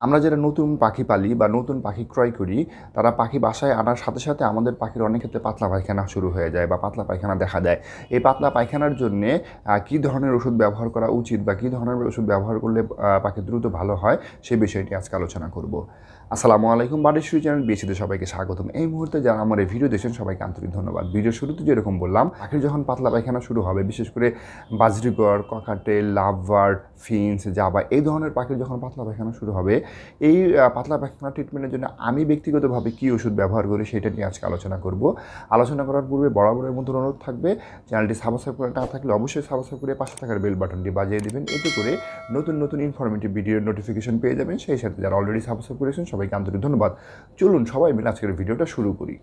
আমরা যারা নতুন পাখি পালি বা নতুন পাখি ক্রয় করি, তারা পাখি বাসায় আনার সাথে সাথে আমাদের পাখির অনেক ক্ষেত্রে পাতলা পায়খানা শুরু হয়ে যায় বা পাতলা পায়খানা দেখা দেয়। এই পাতলা পায়খানার জন্যে কী ধরনের ওষুধ ব্যবহার করা উচিত বা কী ধরনের ওষুধ ব্যবহার করলে পাখি দ্রুত ভালো হয়, সে বিষয়টি আজকে আলোচনা করব। আসসালামু আলাইকুম, বাড়িশ্বরী চ্যানেল বিএসিতে সবাইকে স্বাগতম। এই মুহূর্তে যারা আমার এই ভিডিও দেখছেন সবাইকে আন্তরিক ধন্যবাদ। ভিডিও শুরুতে যেরকম বললাম, পাখির যখন পাতলা পায়খানা শুরু হবে, বিশেষ করে বাজরিগর, ককাটেল, লাভবার্ড, ফিন্স, জাবা এই ধরনের পাখির যখন পাতলা পায়খানা শুরু হবে, এই পাতলা পায়খানা ট্রিটমেন্টের জন্য আমি ব্যক্তিগতভাবে কী ওষুধ ব্যবহার করি সেটা নিয়ে আজকে আলোচনা করব। আলোচনা করার পূর্বে বরাবরের মতো অনুরোধ থাকবে, চ্যানেলটি সাবস্ক্রাইব করে না থাকলে অবশ্যই সাবস্ক্রাইব করে পাশে থাকার বেল বাটনটি বাজিয়ে দেবেন। এতে করে নতুন নতুন ইনফরমেটিভ ভিডিওর নোটিফিকেশন পেয়ে যাবেন। সেই সাথে যারা অলরেডি সাবস্ক্রাইব করেছেন সবাইকে আন্তরিক ধন্যবাদ। চলুন সবাই মিলে আজকের ভিডিওটা শুরু করি।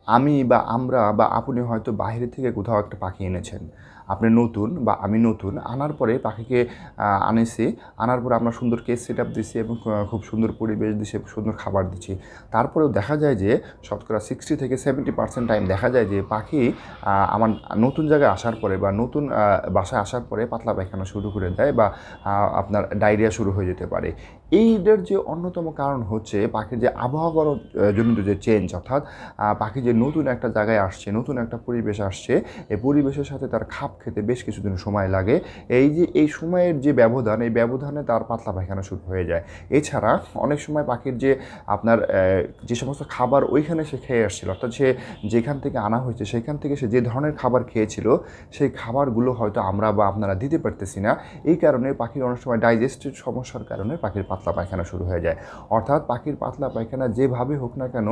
আমি বা আমরা বা আপনি হয়তো বাইরে থেকে কোথাও একটা পাখি এনেছেন। আপনি নতুন বা আমি নতুন, আনার পরে পাখিকে আনেছি, আনার পরে আমরা সুন্দর কেজ সেট আপ দিচ্ছি এবং খুব সুন্দর পরিবেশ দিচ্ছি, সুন্দর খাবার দিচ্ছি। তারপরেও দেখা যায় যে শতকরা 60 থেকে 70% টাইম দেখা যায় যে পাখি আমার নতুন জায়গায় আসার পরে বা নতুন বাসায় আসার পরে পাতলা পায়খানা শুরু করে দেয় বা আপনার ডায়রিয়া শুরু হয়ে যেতে পারে। এইটার যে অন্যতম কারণ হচ্ছে পাখির যে আবহাওয়াগত জনিত যে চেঞ্জ, অর্থাৎ পাখি যে নতুন একটা জায়গায় আসছে, নতুন একটা পরিবেশ আসছে, এই পরিবেশের সাথে তার খাপ খেতে বেশ কিছুদিন সময় লাগে। এই সময়ের যে ব্যবধান, এই ব্যবধানে তার পাতলা পায়খানা শুরু হয়ে যায়। এছাড়া অনেক সময় পাখির যে আপনার যে সমস্ত খাবার ওইখানে সে খেয়ে আসছিল, অর্থাৎ সে যেখান থেকে আনা হয়েছে সেখান থেকে সে যে ধরনের খাবার খেয়েছিল, সেই খাবারগুলো হয়তো আমরা বা আপনারা দিতে পারতেছি না। এই কারণে পাখির অনেক সময় ডাইজেস্টিভ সমস্যার কারণে পাখির পাতলা পায়খানা শুরু হয়ে যায়। অর্থাৎ পাখির পাতলা পায়খানা যেভাবে হোক না কেন,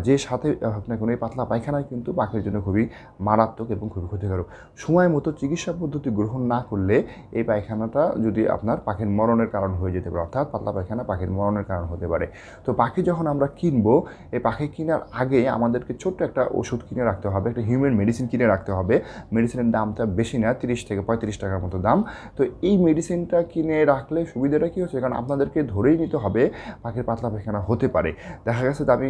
যে সাথে হোক না কেন, এই পাতলা পায়খানায় কিন্তু পাখির জন্য খুবই মারাত্মক এবং খুবই ক্ষতিকারক। সময় মতো চিকিৎসা পদ্ধতি গ্রহণ না করলে এই পায়খানাটা যদি আপনার পাখির মরণের কারণ হয়ে যেতে পারে, অর্থাৎ পাতলা পায়খানা পাখির মরণের কারণ হতে পারে। তো পাখি যখন আমরা কিনবো, এই পাখি কেনার আগে আমাদেরকে ছোট্ট একটা ওষুধ কিনে রাখতে হবে, একটা হিউম্যান মেডিসিন কিনে রাখতে হবে। মেডিসিনের দামটা বেশি না, 30 থেকে 35 টাকার মতো দাম। তো এই মেডিসিনটা কিনে রাখলে সুবিধাটা কী হচ্ছে, কারণ আপনাদেরকে ধরেই নিতে হবে পাখির পাতলা পায়খানা হতে পারে। দেখা গেছে যে আমি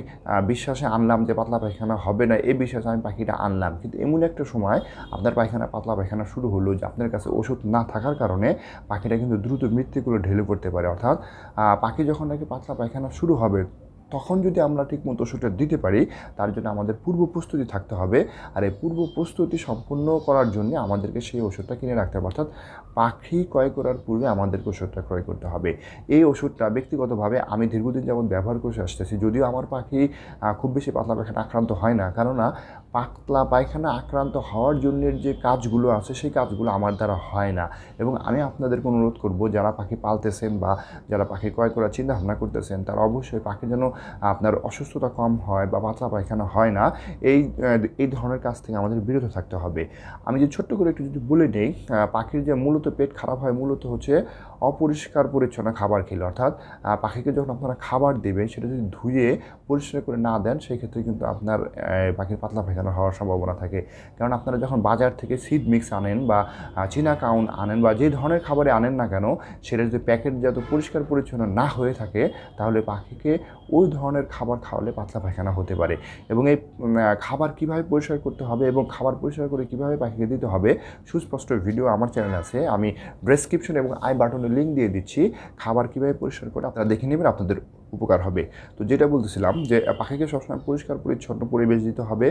বিশ্বাসে আনলাম যে পাতলা পায়খানা হবে না, এই বিশ্বাসে আমি পাখিটা আনলাম, কিন্তু এমন একটা সময় আপনার পাতলা পায়খানা শুরু হলো যে আপনার কাছে ওষুধ না থাকার কারণে পাখিটা কিন্তু দ্রুত মৃত্যুগুলো ঢেলে পড়তে পারে। অর্থাৎ পাখি যখন নাকি পাতলা পায়খানা শুরু হবে, তখন যদি আমরা ঠিকমতো ওষুধটা দিতে পারি, তার জন্য আমাদের পূর্ব প্রস্তুতি থাকতে হবে। আর এই পূর্ব প্রস্তুতি সম্পূর্ণ করার জন্য আমাদেরকে সেই ওষুধটা কিনে রাখতে হবে। অর্থাৎ পাখি ক্রয় করার পূর্বে আমাদেরকে ওষুধটা ক্রয় করতে হবে। এই ওষুধটা ব্যক্তিগতভাবে আমি দীর্ঘদিন যাবত ব্যবহার করে আসতেছি, যদিও আমার পাখি খুব বেশি পাতলা পায়খানা আক্রান্ত হয় না। কেননা পাতলা পায়খানা আক্রান্ত হওয়ার জন্য যে কাজগুলো আছে, সেই কাজগুলো আমার দ্বারা হয় না। এবং আমি আপনাদেরকে অনুরোধ করব, যারা পাখি পালতেছেন বা যারা পাখি ক্রয় করার চিন্তা ভাবনা করতেছেন, তারা অবশ্যই পাখি যেন আপনার অসুস্থতা কম হয় বা পাতলা পায়খানা হয় না, এই ধরনের কাজ থেকে আমাদের বিরত থাকতে হবে। আমি যে ছোট্ট করে একটু যদি বলে নেই, পাখির যে মূলত পেট খারাপ হয় মূলত হচ্ছে অপরিষ্কার পরিচ্ছন্ন খাবার খেলে। অর্থাৎ পাখিকে যখন আপনারা খাবার দেবেন, সেটা যদি ধুয়ে পরিষ্কার করে না দেন, সেই ক্ষেত্রে কিন্তু আপনার পাখির পাতলা পায়খানা হওয়ার সম্ভাবনা থাকে। কারণ আপনারা যখন বাজার থেকে সিড মিক্স আনেন বা চীনা কাউন আনেন বা যে ধরনের খাবারে আনেন না কেন, সেটা যদি প্যাকেটজাত পরিষ্কার পরিচ্ছন্ন না হয়ে থাকে, তাহলে পাখিকে ওই ধরনের খাবার খাওয়ালে পাতলা পায়খানা হতে পারে। এবং এই খাবার কীভাবে পরিষ্কার করতে হবে এবং খাবার পরিষ্কার করে কীভাবে পাখিকে দিতে হবে, সুস্পষ্ট ভিডিও আমার চ্যানেলে আছে। আমি ডেসক্রিপশন এবং আই বাটনে লিঙ্ক দিয়ে দিচ্ছি। খাবার কীভাবে পরিষ্কার করে আপনারা দেখে নেবেন, আপনাদের উপকার হবে। তো যেটা বলতেছিলাম যে পাখিকে সবসময় পরিষ্কার পরিচ্ছন্ন পরিবেশ দিতে হবে।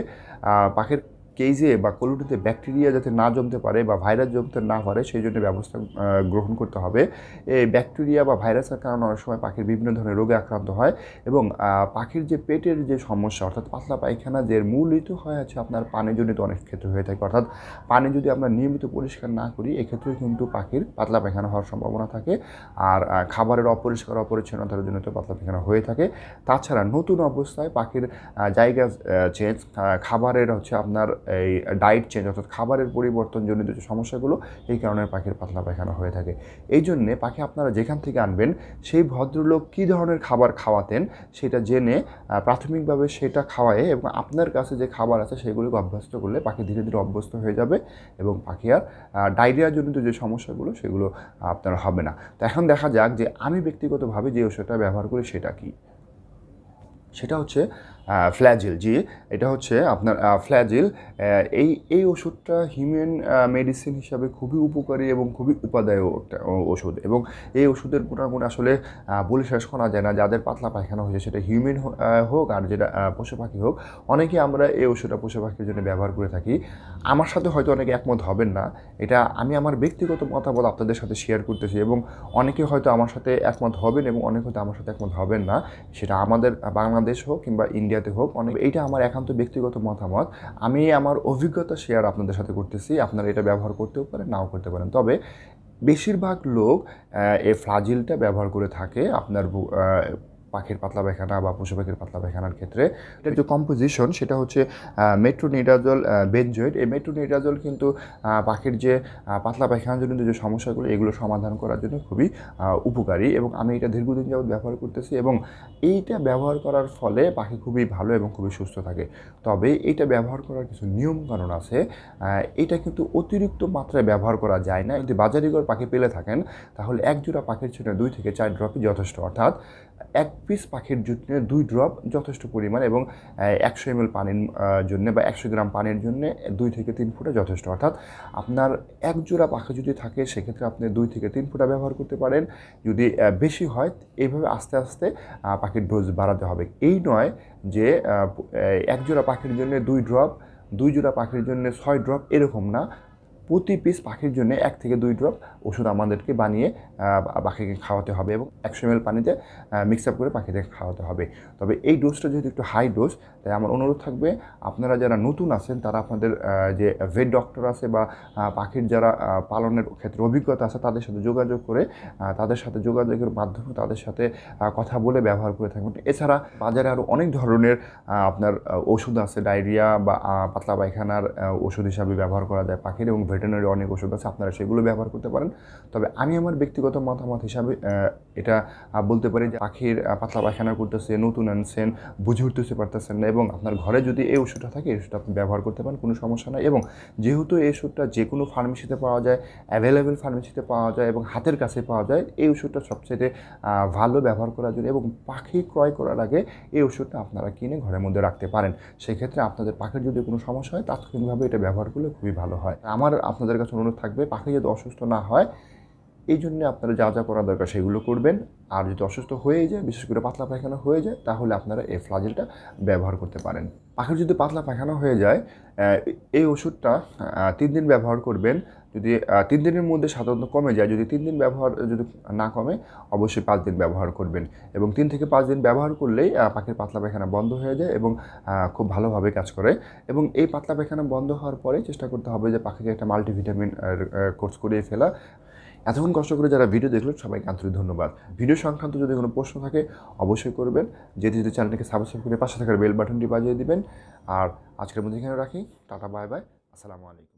পাখির কেজে বা কলোনিতে ব্যাকটেরিয়া যাতে না জমতে পারে বা ভাইরাস জমতে না পারে, সেই জন্য ব্যবস্থা গ্রহণ করতে হবে। এই ব্যাকটেরিয়া বা ভাইরাসের কারণে অনেক সময় পাখির বিভিন্ন ধরনের রোগে আক্রান্ত হয়। এবং পাখির যে পেটের যে সমস্যা, অর্থাৎ পাতলা পায়খানা যে মূলত হয় আছে আপনার পানিজনিত অনেক ক্ষেত্রে হয়ে থাকে। অর্থাৎ পানি যদি আমরা নিয়মিত পরিষ্কার না করি, এক্ষেত্রে কিন্তু পাখির পাতলা পায়খানা হওয়ার সম্ভাবনা থাকে। আর খাবারের অপরিষ্কার অপরিচ্ছন্নতার জন্য তো পাতলা পায়খানা হয়ে থাকে। তাছাড়া নতুন অবস্থায় পাখির জায়গা চেঞ্জ, খাবারের হচ্ছে আপনার এই ডায়েট চেঞ্জ, অর্থাৎ খাবারের পরিবর্তনজনিত যে সমস্যাগুলো, এই কারণে পাখির পাতলা পায়খানা হয়ে থাকে। এই জন্যে পাখি আপনারা যেখান থেকে আনবেন, সেই ভদ্রলোক কী ধরনের খাবার খাওয়াতেন সেটা জেনে প্রাথমিকভাবে সেটা খাওয়ায়ে এবং আপনার কাছে যে খাবার আছে সেগুলোকে অভ্যস্ত করলে পাখি ধীরে ধীরে অভ্যস্ত হয়ে যাবে এবং পাখি আর ডায়রিয়াজনিত যে সমস্যাগুলো সেগুলো আপনার হবে না। তো এখন দেখা যাক যে আমি ব্যক্তিগতভাবে যে ওষুধটা ব্যবহার করি সেটা কি। সেটা হচ্ছে ফ্ল্যাজিল, জি এটা হচ্ছে আপনার ফ্ল্যাজিল। এই ওষুধটা হিউম্যান মেডিসিন হিসাবে খুবই উপকারী এবং খুবই উপাদেয় একটা ওষুধ, এবং এই ওষুধের গুণাগুণ আসলে বলে শেষ করা যায় না। যাদের পাতলা পায়খানা হয়েছে সেটা হিউম্যান হোক আর যেটা পশু পাখি হোক, অনেকে আমরা এই ওষুধটা পশু পাখির জন্য ব্যবহার করে থাকি। আমার সাথে হয়তো অনেকে একমত হবেন না, এটা আমি আমার ব্যক্তিগত মতামত আপনাদের সাথে শেয়ার করতেছি, এবং অনেকে হয়তো আমার সাথে একমত হবেন এবং অনেকে হয়তো আমার সাথে একমত হবেন না। সেটা আমাদের বাংলাদেশ হোক কিংবা ইন্ডিয়াতে হোক, এইটা আমার একান্ত ব্যক্তিগত মতামত। আমি আমার অভিজ্ঞতা শেয়ার আপনাদের সাথে করতেছি। আপনারা এটা ব্যবহার করতেও পারেন, নাও করতে পারেন। তবে বেশিরভাগ লোক এই ফ্লাজিলটা ব্যবহার করে থাকে আপনার পাখির পাতলা পায়খানা বা পশু পাখির পাতলা পায়খানার ক্ষেত্রে। এটার যে কম্পোজিশন সেটা হচ্ছে মেট্রোনিডাজল বেনজয়েড। এই মেট্রোনিডাজল কিন্তু পাখির যে পাতলা পায়খানাজনিত যে সমস্যাগুলো এগুলো সমাধান করার জন্য খুবই উপকারী, এবং আমি এটা দীর্ঘদিন যাবত ব্যবহার করতেছি, এবং এইটা ব্যবহার করার ফলে পাখি খুবই ভালো এবং খুবই সুস্থ থাকে। তবে এইটা ব্যবহার করার কিছু নিয়মকানুন আছে। এটা কিন্তু অতিরিক্ত মাত্রায় ব্যবহার করা যায় না। যদি বাজারিঘর পাখি পেলে থাকেন তাহলে এক জোড়া পাখির জন্য 2 থেকে 4 ড্রপই যথেষ্ট, অর্থাৎ এক পিস পাখির জন্য 2 ড্রপ যথেষ্ট পরিমাণ, এবং 100 ml পানির জন্য বা 100 গ্রাম পানির জন্য 2 থেকে 3 ফোঁটা যথেষ্ট। অর্থাৎ আপনার এক জোড়া পাখি যদি থাকে সেক্ষেত্রে আপনি 2 থেকে 3 ফোঁটা ব্যবহার করতে পারেন। যদি বেশি হয় এইভাবে আস্তে আস্তে পাখির ডোজ বাড়াতে হবে। এই নয় যে এক জোড়া পাখির জন্য 2 ড্রপ, 2 জোড়া পাখির জন্য 6 ড্রপ, এরকম না। প্রতি পিস পাখির জন্য 1 থেকে 2 ড্রপ ওষুধ আমাদেরকে বানিয়ে পাখিকে খাওয়াতে হবে, এবং 100 ml পানিতে মিক্স আপ করে পাখিদেরকে খাওয়াতে হবে। তবে এই ডোজটা যেহেতু একটু হাই ডোজ, তাই আমার অনুরোধ থাকবে আপনারা যারা নতুন আছেন তারা আপনাদের যে ভেট ডক্টর আছে বা পাখির যারা পালনের ক্ষেত্রে অভিজ্ঞতা আছে তাদের সাথে যোগাযোগ করে, তাদের সাথে যোগাযোগের মাধ্যমে তাদের সাথে কথা বলে ব্যবহার করে থাকবেন। এছাড়া বাজারে আরও অনেক ধরনের আপনার ওষুধ আছে, ডায়রিয়া বা পাতলা পায়খানার ওষুধ হিসাবে ব্যবহার করা যায় পাখির, এবং ভেটেরিনারি অনেক ওষুধ আছে, আপনারা সেগুলো ব্যবহার করতে পারেন। তবে আমি আমার ব্যক্তিগত মতামত হিসাবে এটা বলতে পারি যে পাখির পাতলা পায়খানা করতেছে, নতুন আনছেন, বুঝে উঠতেছে পারতেছেন না, এবং আপনার ঘরে যদি এই ওষুধটা থাকে এই ওষুধটা আপনি ব্যবহার করতে পারেন, কোনো সমস্যা নাই। এবং যেহেতু এই ওষুধটা যে কোনো ফার্মেসিতে পাওয়া যায়, অ্যাভেলেবেল ফার্মেসিতে পাওয়া যায় এবং হাতের কাছে পাওয়া যায়, এই ওষুধটা সবচেয়ে ভালো ব্যবহার করার জন্য, এবং পাখি ক্রয় করার আগে এই ওষুধটা আপনারা কিনে ঘরের মধ্যে রাখতে পারেন। সেক্ষেত্রে আপনাদের পাখির যদি কোনো সমস্যা হয় তাৎক্ষণিকভাবে এটা ব্যবহার করলে খুবই ভালো হয়। আমার আপনাদের কাছে অনুরোধ থাকবে পাখি যাতে অসুস্থ না হয় এই জন্য আপনারা যা যা করা দরকার সেগুলো করবেন। আর যদি অসুস্থ হয়ে যায়, বিশেষ করে পাতলা পায়খানা হয়ে যায়, তাহলে আপনারা এই ফ্লাজেলটা ব্যবহার করতে পারেন। পাখির যদি পাতলা পায়খানা হয়ে যায় এই ওষুধটা 3 দিন ব্যবহার করবেন। যদি 3 দিনের মধ্যে সাধারণত কমে যায়, যদি 3 দিন ব্যবহার যদি না কমে অবশ্যই 5 দিন ব্যবহার করবেন, এবং 3 থেকে 5 দিন ব্যবহার করলেই পাখির পাতলা পায়খানা বন্ধ হয়ে যায় এবং খুব ভালোভাবে কাজ করে। এবং এই পাতলা পায়খানা বন্ধ হওয়ার পরে চেষ্টা করতে হবে যে পাখিকে একটা মাল্টিভিটামিন কোর্স করিয়ে ফেলা। এতক্ষণ কষ্ট করে যারা ভিডিও দেখলেন সবাইকে আন্তরিক ধন্যবাদ। ভিডিও সংক্রান্ত যদি কোনো প্রশ্ন থাকে অবশ্যই করবেন। যেতে যেতে চ্যানেলটিকে সাবস্ক্রাইব করে পাশে থাকার বেল বাটনটি বাজিয়ে দিবেন। আর আজকের মধ্যে এখানে রাখি। টাটা, বাই বাই, আসসালামু আলাইকুম।